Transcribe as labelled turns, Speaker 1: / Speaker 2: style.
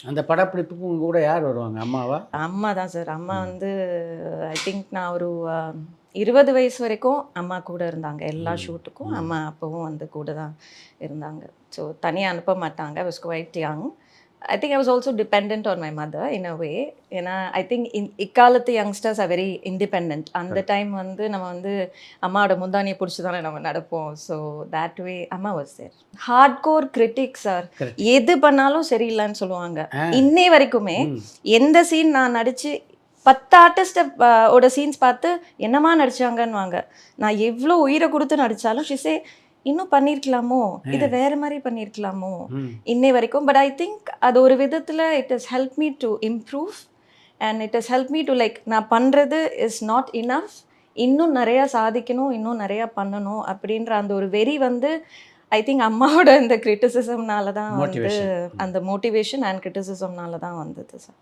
Speaker 1: அந்த படப்பிடிப்புக்கு உங்க கூட யார் வருவாங்க? அம்மாவா?
Speaker 2: அம்மா தான் சார். அம்மா
Speaker 1: ம்.
Speaker 2: வந்து ஐ திங்க் நான் ஒரு 20 வயசு வரைக்கும் அம்மா கூட இருந்தாங்க. எல்லா
Speaker 1: ம்.
Speaker 2: ஷூட்டுக்கும்
Speaker 1: ம்.
Speaker 2: அம்மா அப்பவும் வந்து கூட தான் இருந்தாங்க. ஸோ தனியா அனுப்ப மாட்டாங்க. I was quite young. I think I was also dependent on my mother in a way. ஏன்னா ஐ திங்க் இக்காலத்து யங்ஸ்டர்ஸ் ஆர் வெரி இண்டிபெண்டன்ட். அந்த
Speaker 1: கரெக்ட்.
Speaker 2: டைம் வந்து நம்ம வந்து அம்மாவோட முந்தானிய புடிச்சு தானே நம்ம நடப்போம். ஸோ தட் வே அம்மா was there. Hardcore critic sir.
Speaker 1: Correct.
Speaker 2: எது பண்ணாலும் சரியில்லன்னு சொல்லுவாங்க.
Speaker 1: ஆ.
Speaker 2: இன்னை வரைக்குமே
Speaker 1: ம்.
Speaker 2: எந்த சீன் நான் நடிச்சு 10 ஆர்டிஸ்ட் ஓட சீன்ஸ் பார்த்து என்னம்மா நடிச்சாங்கன்னுவாங்க. நான் எவ்ளோ உயிர குடுத்து நடிச்சாலும் ஷி சே இன்னும் பண்ணியிருக்கலாமோ? இத
Speaker 1: அ.
Speaker 2: வேற மாரி பண்ணியிருக்கலாமோ?
Speaker 1: ம்.
Speaker 2: இன்னை வரைக்கும். பட் ஐ திங்க் அது ஒரு விதத்துல it has help me to improve and it has help me to like நான் பண்றது இஸ் நாட் இனஃப். இன்னும் நெறையா சாதிக்கணும், இன்னும் நெறையா பண்ணணும் அப்படின்ற அந்த ஒரு வெறி வந்து ஐ திங்க் அம்மாவோட இந்த கிரிட்டிசிசம்னால தான் வந்து
Speaker 1: மோட்டிவேஷன். ம்.
Speaker 2: அந்த மோட்டிவேஷன் அண்ட் கிரிட்டிசிசம்னால தான் வந்தது சார்.